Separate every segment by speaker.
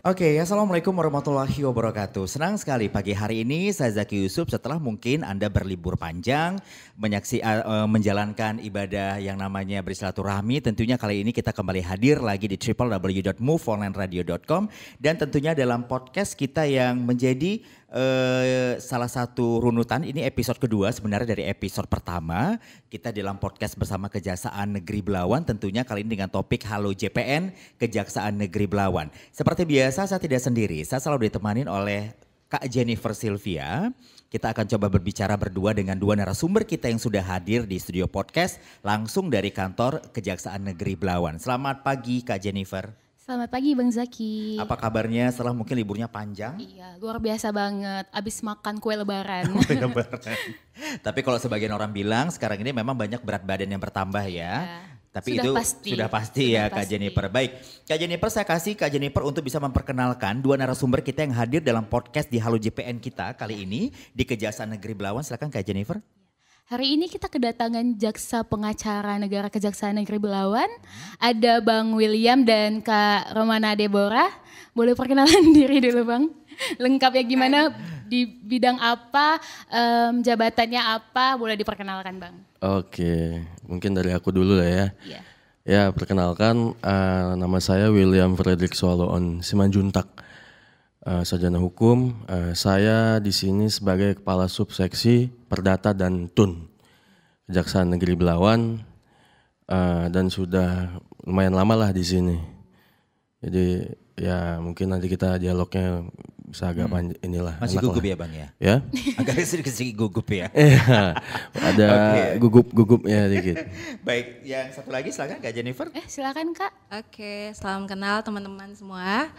Speaker 1: Oke, Assalamualaikum warahmatullahi wabarakatuh. Senang sekali pagi hari ini saya Zaki Yusuf setelah mungkin Anda berlibur panjang, menjalankan ibadah yang namanya bersilaturahmi. Tentunya kali ini kita kembali hadir lagi di www.moveonlineradio.com dan tentunya dalam podcast kita yang menjadi salah satu runutan. Ini episode kedua sebenarnya dari episode pertama. Kita dalam podcast bersama Kejaksaan Negeri Belawan, tentunya kali ini dengan topik Halo JPN Kejaksaan Negeri Belawan. Seperti biasa saya tidak sendiri, saya selalu ditemani oleh Kak Jennifer Sylvia. Kita akan coba berbicara berdua dengan dua narasumber kita yang sudah hadir di studio podcast langsung dari kantor Kejaksaan Negeri Belawan. Selamat pagi Kak Jennifer.
Speaker 2: Selamat pagi Bang Zaki.
Speaker 1: Apa kabarnya setelah mungkin liburnya panjang?
Speaker 2: Iya, luar biasa banget. Abis makan kue lebaran.
Speaker 1: Tapi kalau sebagian orang bilang sekarang ini memang banyak berat badan yang bertambah ya. Tapi sudah pasti ya Kak Jennifer. Baik, Kak Jennifer, saya kasih Kak Jennifer untuk bisa memperkenalkan dua narasumber kita yang hadir dalam podcast di Halo JPN kita kali ini di Kejaksaan Negeri Belawan. Silakan Kak Jennifer.
Speaker 2: Hari ini kita kedatangan Jaksa Pengacara Negara Kejaksaan Negeri Belawan. Ada Bang William dan Kak Romana Deborah. Boleh perkenalan diri dulu Bang? Lengkapnya gimana, di bidang apa, jabatannya apa, boleh diperkenalkan Bang?
Speaker 3: Oke, mungkin dari aku dulu lah ya.
Speaker 2: Iya.
Speaker 3: Ya, perkenalkan nama saya William Frederick Swaloon Simanjuntak. Sarjana hukum, saya di sini sebagai Kepala Subseksi Perdata dan TUN Kejaksaan Negeri Belawan dan sudah lumayan lama lah di sini. Jadi ya mungkin nanti kita dialognya bisa agak panjang inilah.
Speaker 1: Masih gugup
Speaker 3: lah.
Speaker 1: Ya Bang ya?
Speaker 3: Ya?
Speaker 1: Agak sedikit gugup ya?
Speaker 3: Iya, ada gugup-gugupnya dikit.
Speaker 1: Baik, yang satu lagi silakan Kak Jennifer.
Speaker 2: Silakan Kak.
Speaker 4: Oke, salam kenal teman-teman semua.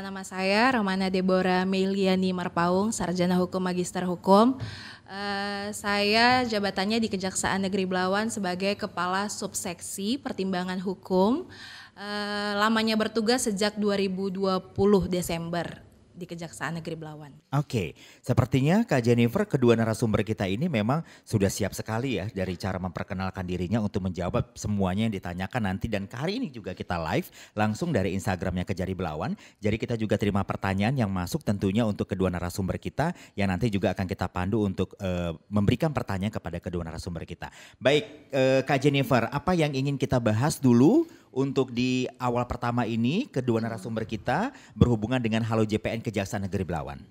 Speaker 4: Nama saya Romana Deborah Meliani Marpaung, Sarjana Hukum Magister Hukum. Saya jabatannya di Kejaksaan Negeri Belawan sebagai Kepala Subseksi Pertimbangan Hukum. Lamanya bertugas sejak 2020 Desember di Kejaksaan Negeri Belawan.
Speaker 1: Oke, sepertinya Kak Jennifer, kedua narasumber kita ini memang sudah siap sekali ya dari cara memperkenalkan dirinya untuk menjawab semuanya yang ditanyakan nanti. Dan hari ini juga kita live langsung dari Instagramnya Kejari Belawan. Jadi kita juga terima pertanyaan yang masuk tentunya untuk kedua narasumber kita yang nanti juga akan kita pandu untuk memberikan pertanyaan kepada kedua narasumber kita. Baik, Kak Jennifer, apa yang ingin kita bahas dulu untuk di awal pertama ini kedua narasumber kita berhubungan dengan Halo JPN Kejaksaan Negeri Belawan?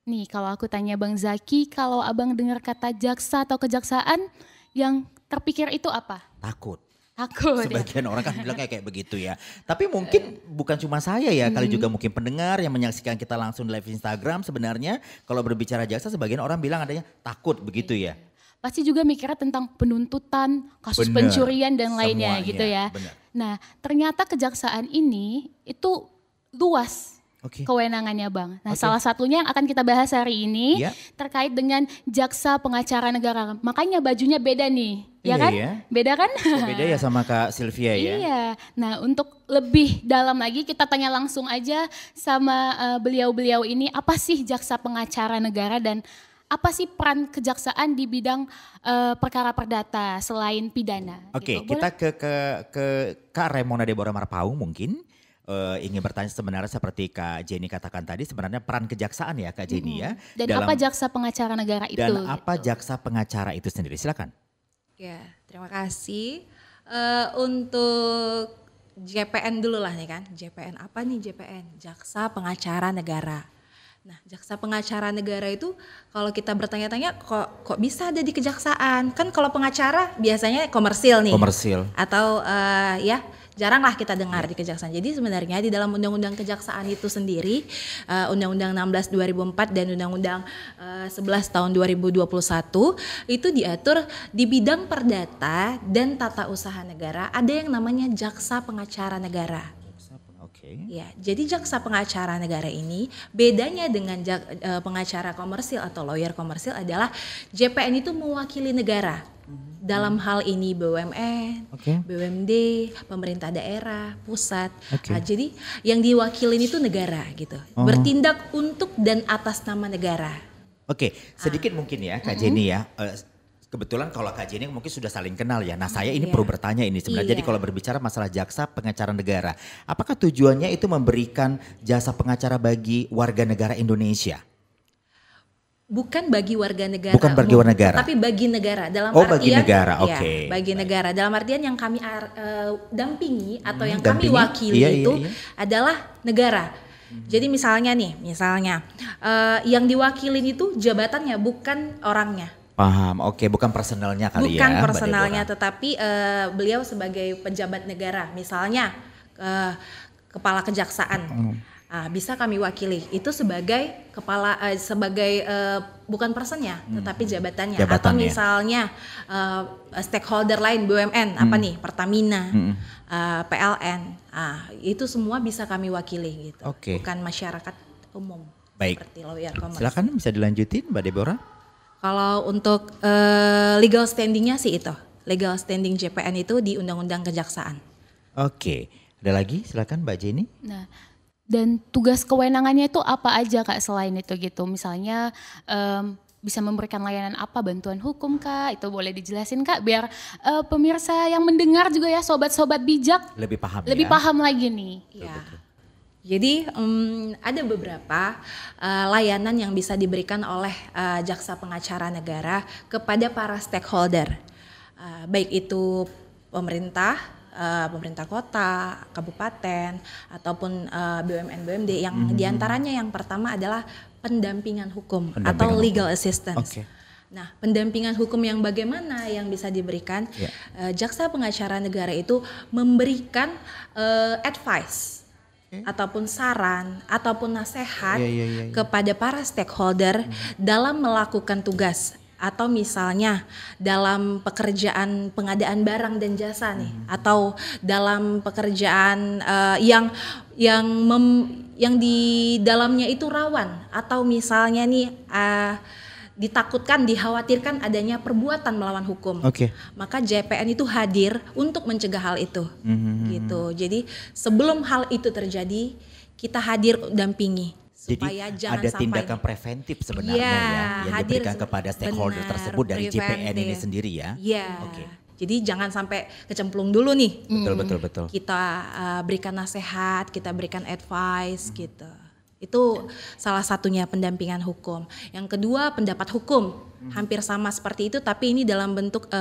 Speaker 2: Nih kalau aku tanya Bang Zaki, kalau abang dengar kata jaksa atau kejaksaan, yang terpikir itu apa?
Speaker 1: Takut.
Speaker 2: Takut.
Speaker 1: Sebagian orang kan bilang kayak begitu ya. Tapi mungkin bukan cuma saya ya, kali juga mungkin pendengar yang menyaksikan kita langsung di live Instagram. Sebenarnya kalau berbicara jaksa sebagian orang bilang adanya takut begitu ya.
Speaker 2: Pasti juga mikirnya tentang penuntutan, kasus pencurian dan lainnya
Speaker 1: semuanya,
Speaker 2: gitu ya.
Speaker 1: Bener.
Speaker 2: Nah ternyata kejaksaan ini itu luas kewenangannya Bang. Nah salah satunya yang akan kita bahas hari ini terkait dengan Jaksa Pengacara Negara. Makanya bajunya beda nih, ya kan? Iya. Beda kan?
Speaker 1: Beda ya sama Kak Sylvia ya?
Speaker 2: Iya, nah untuk lebih dalam lagi kita tanya langsung aja sama beliau-beliau ini, apa sih Jaksa Pengacara Negara dan apa sih peran kejaksaan di bidang perkara perdata selain pidana?
Speaker 1: Oke,
Speaker 2: gitu.
Speaker 1: Kita ke Kak Romana Deborah Marpaung mungkin ingin bertanya sebenarnya seperti Kak Jenny katakan tadi, sebenarnya peran kejaksaan ya Kak Jenny ya.
Speaker 2: Dan apa Jaksa Pengacara Negara itu?
Speaker 1: Dan apa Jaksa Pengacara itu sendiri, silakan.
Speaker 4: Ya, terima kasih. Untuk JPN dulu lah nih kan, JPN apa nih JPN? Jaksa Pengacara Negara. Nah, Jaksa Pengacara Negara itu kalau kita bertanya-tanya kok bisa ada di kejaksaan? Kan kalau pengacara biasanya komersil nih.
Speaker 1: Komersil.
Speaker 4: Atau ya jaranglah kita dengar di kejaksaan. Jadi sebenarnya di dalam Undang-Undang Kejaksaan itu sendiri, Undang-Undang 16 2004 dan Undang-Undang 11 tahun 2021 itu diatur di bidang perdata dan tata usaha negara ada yang namanya Jaksa Pengacara Negara. Ya, jadi jaksa pengacara negara ini bedanya dengan pengacara komersil atau lawyer komersil adalah JPN itu mewakili negara. Dalam hal ini BUMN, BUMD, pemerintah daerah, pusat. Nah, jadi yang diwakilin itu negara gitu. Bertindak untuk dan atas nama negara.
Speaker 1: Sedikit mungkin ya Kak Jenny ya. Kebetulan kalau Kak Jenny mungkin sudah saling kenal ya. Nah saya ini perlu bertanya ini sebenarnya. Jadi
Speaker 4: Iya.
Speaker 1: kalau berbicara masalah jaksa pengacara negara. Apakah tujuannya itu memberikan jasa pengacara bagi warga negara Indonesia?
Speaker 4: Bukan bagi warga negara,
Speaker 1: Bukan bagi warga negara.
Speaker 4: tapi bagi negara dalam
Speaker 1: Oh,
Speaker 4: artian
Speaker 1: bagi negara,
Speaker 4: ya,
Speaker 1: oke.
Speaker 4: bagi negara dalam artian yang kami dampingi atau yang
Speaker 1: dampingi,
Speaker 4: kami wakili
Speaker 1: iya,
Speaker 4: itu
Speaker 1: iya.
Speaker 4: adalah negara. Jadi misalnya yang diwakilin itu jabatannya bukan orangnya.
Speaker 1: Paham, oke, bukan personalnya kali
Speaker 4: Bukan
Speaker 1: ya. Mbak
Speaker 4: personalnya,
Speaker 1: Deborah.
Speaker 4: tetapi beliau sebagai pejabat negara, misalnya kepala kejaksaan, bisa kami wakili. Itu sebagai bukan personnya, tetapi jabatannya. Atau
Speaker 1: Jabatannya.
Speaker 4: misalnya stakeholder lain BUMN, apa nih, Pertamina, PLN, itu semua bisa kami wakili gitu.
Speaker 1: Oke.
Speaker 4: Bukan masyarakat umum.
Speaker 1: Baik.
Speaker 4: Seperti lawyer commerce.
Speaker 1: Silakan bisa dilanjutin Mbak Deborah.
Speaker 4: Kalau untuk legal standingnya sih itu, legal standing JPN itu di Undang-Undang Kejaksaan.
Speaker 1: Oke, ada lagi silakan Mbak Jenny.
Speaker 2: Nah, dan tugas kewenangannya itu apa aja Kak selain itu gitu? Misalnya bisa memberikan layanan apa, bantuan hukum Kak? Itu boleh dijelasin Kak biar pemirsa yang mendengar juga ya, sobat-sobat bijak
Speaker 1: Lebih paham
Speaker 2: lebih
Speaker 1: ya.
Speaker 2: paham lagi nih.
Speaker 4: Ya. Jadi ada beberapa layanan yang bisa diberikan oleh jaksa pengacara negara kepada para stakeholder, baik itu pemerintah, pemerintah kota, kabupaten, ataupun BUMN BUMD. Yang diantaranya yang pertama adalah pendampingan hukum atau
Speaker 1: Pendampingan
Speaker 4: legal
Speaker 1: hukum.
Speaker 4: assistance.
Speaker 1: Oke.
Speaker 4: Nah, pendampingan hukum yang bagaimana yang bisa diberikan?
Speaker 1: Ya.
Speaker 4: Jaksa pengacara negara itu memberikan advice ataupun saran ataupun nasihat
Speaker 1: Iya.
Speaker 4: kepada para stakeholder dalam melakukan tugas, atau misalnya dalam pekerjaan pengadaan barang dan jasa nih, atau dalam pekerjaan yang di dalamnya itu rawan, atau misalnya nih ditakutkan, dikhawatirkan adanya perbuatan melawan hukum.
Speaker 1: Oke.
Speaker 4: Maka JPN itu hadir untuk mencegah hal itu. Gitu. Jadi sebelum hal itu terjadi, kita hadir dampingi supaya
Speaker 1: Jadi
Speaker 4: jangan
Speaker 1: ada
Speaker 4: sampai
Speaker 1: tindakan preventif sebenarnya
Speaker 4: Iya,
Speaker 1: ya yang
Speaker 4: hadir
Speaker 1: diberikan kepada stakeholder
Speaker 4: benar,
Speaker 1: tersebut dari JPN ini
Speaker 4: preventif.
Speaker 1: sendiri ya.
Speaker 4: Iya.
Speaker 1: Oke.
Speaker 4: Jadi jangan sampai kecemplung dulu nih.
Speaker 1: Betul.
Speaker 4: Kita berikan nasihat, kita berikan advice gitu. Itu salah satunya pendampingan hukum. Yang kedua, pendapat hukum. Hampir sama seperti itu, tapi ini dalam bentuk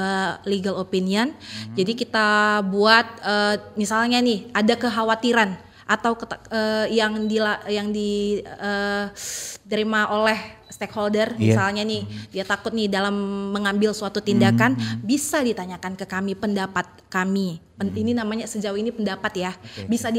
Speaker 4: legal opinion. Jadi kita buat misalnya nih ada kekhawatiran atau yang diterima oleh stakeholder, misalnya nih dia takut nih dalam mengambil suatu tindakan, bisa ditanyakan ke kami pendapat kami. Ini namanya sejauh ini pendapat ya, bisa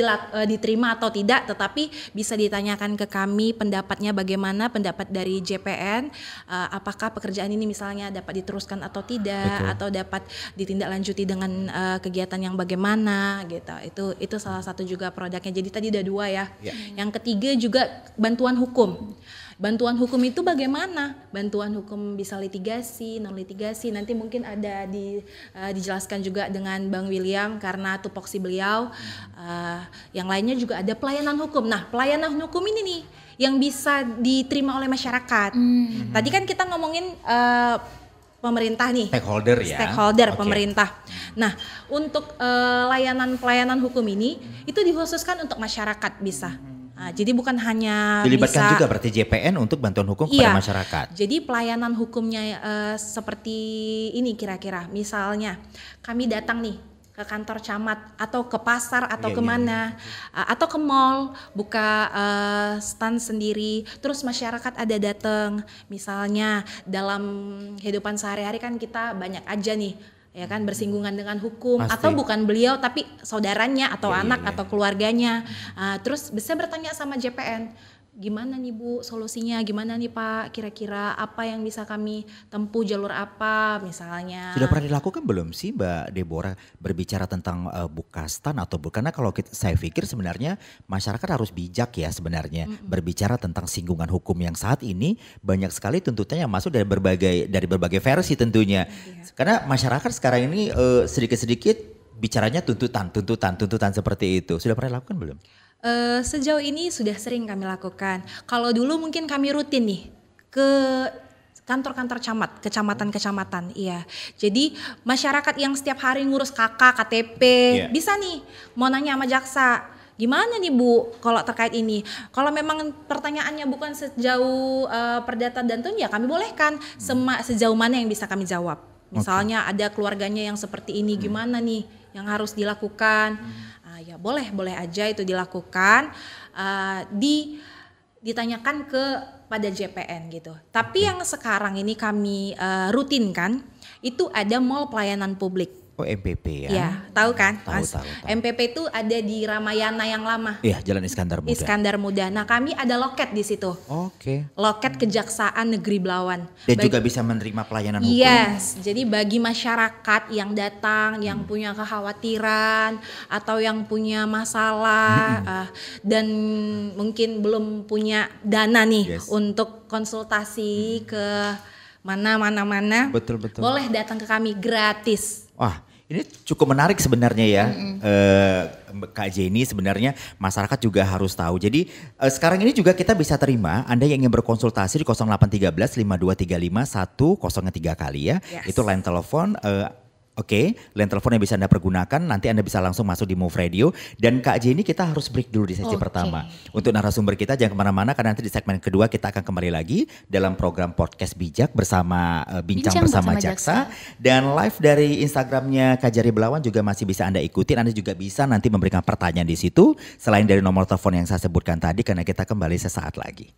Speaker 4: diterima atau tidak, tetapi bisa ditanyakan ke kami pendapatnya bagaimana, pendapat dari JPN, apakah pekerjaan ini misalnya dapat diteruskan atau tidak, atau dapat ditindaklanjuti dengan kegiatan yang bagaimana gitu. Itu salah satu juga produknya. Jadi tadi udah 2 ya. Yang ketiga juga bantuan hukum. Bantuan hukum itu bagaimana? Bantuan hukum bisa litigasi, non litigasi. Nanti mungkin ada dijelaskan juga dengan Bang William karena tupoksi beliau. Yang lainnya juga ada pelayanan hukum. Nah, pelayanan hukum ini nih yang bisa diterima oleh masyarakat. Tadi kan kita ngomongin pemerintah nih.
Speaker 1: Stakeholder ya.
Speaker 4: Stakeholder
Speaker 1: Oke.
Speaker 4: pemerintah. Nah, untuk pelayanan hukum ini itu dikhususkan untuk masyarakat bisa. Nah, jadi bukan hanya
Speaker 1: Dilibatkan
Speaker 4: bisa,
Speaker 1: juga berarti JPN untuk bantuan hukum
Speaker 4: iya,
Speaker 1: kepada masyarakat.
Speaker 4: Jadi pelayanan hukumnya seperti ini kira-kira. Misalnya kami datang nih ke kantor camat atau ke pasar atau kemana, atau ke mall buka stand sendiri. Terus masyarakat ada datang. Misalnya dalam kehidupan sehari-hari kan kita banyak aja nih, ya kan, bersinggungan dengan hukum.
Speaker 1: Pasti.
Speaker 4: Atau bukan beliau tapi saudaranya atau
Speaker 1: Iya,
Speaker 4: anak
Speaker 1: iya.
Speaker 4: atau keluarganya. Terus bisa bertanya sama JPN, gimana nih Bu solusinya, gimana nih Pak, kira-kira apa yang bisa kami tempuh, jalur apa misalnya.
Speaker 1: Sudah pernah dilakukan belum sih Mbak Deborah berbicara tentang buka stand atau karena kalau saya pikir sebenarnya masyarakat harus bijak ya sebenarnya berbicara tentang singgungan hukum yang saat ini banyak sekali tuntutannya yang masuk dari berbagai versi tentunya. Karena masyarakat sekarang ini sedikit-sedikit bicaranya tuntutan seperti itu. Sudah pernah dilakukan belum?
Speaker 4: Sejauh ini sudah sering kami lakukan. Kalau dulu mungkin kami rutin nih ke kantor-kantor kecamatan-kecamatan, iya. Jadi masyarakat yang setiap hari ngurus KK, KTP, bisa nih mau nanya sama jaksa, gimana nih Bu kalau terkait ini? Kalau memang pertanyaannya bukan sejauh perdata dan tun, ya kami bolehkan sejauh mana yang bisa kami jawab. Misalnya ada keluarganya yang seperti ini, gimana nih yang harus dilakukan? Ya boleh aja itu dilakukan, ditanyakan pada JPN gitu. Tapi yang sekarang ini kami rutinkan itu ada mall pelayanan publik.
Speaker 1: Oh, MPP ya?
Speaker 4: Ya, tahu kan?
Speaker 1: Tahu.
Speaker 4: MPP itu ada di Ramayana yang lama.
Speaker 1: Iya, Jalan Iskandar Muda.
Speaker 4: Iskandar Muda. Nah, kami ada loket di situ.
Speaker 1: Oke.
Speaker 4: Loket Kejaksaan Negeri Belawan.
Speaker 1: Dan juga bisa menerima pelayanan hukum.
Speaker 4: Yes, jadi bagi masyarakat yang datang, yang punya kekhawatiran atau yang punya masalah dan mungkin belum punya dana nih untuk konsultasi ke mana.
Speaker 1: Betul.
Speaker 4: Boleh datang ke kami gratis.
Speaker 1: Wah, ini cukup menarik sebenarnya ya, Kak Jenny. Sebenarnya masyarakat juga harus tahu. Jadi sekarang ini juga kita bisa terima Anda yang ingin berkonsultasi di 0813 5235 103 kali ya. Itu line telepon. Line telepon yang bisa Anda pergunakan, nanti Anda bisa langsung masuk di Move Radio. Dan Kak Jenny, kita harus break dulu di sesi pertama. Untuk narasumber kita jangan kemana-mana, karena nanti di segmen kedua kita akan kembali lagi dalam program Podcast Bijak bersama Bincang bersama Jaksa. Dan live dari Instagramnya Kajari Belawan juga masih bisa Anda ikutin. Anda juga bisa nanti memberikan pertanyaan di situ, selain dari nomor telepon yang saya sebutkan tadi, karena kita kembali sesaat lagi.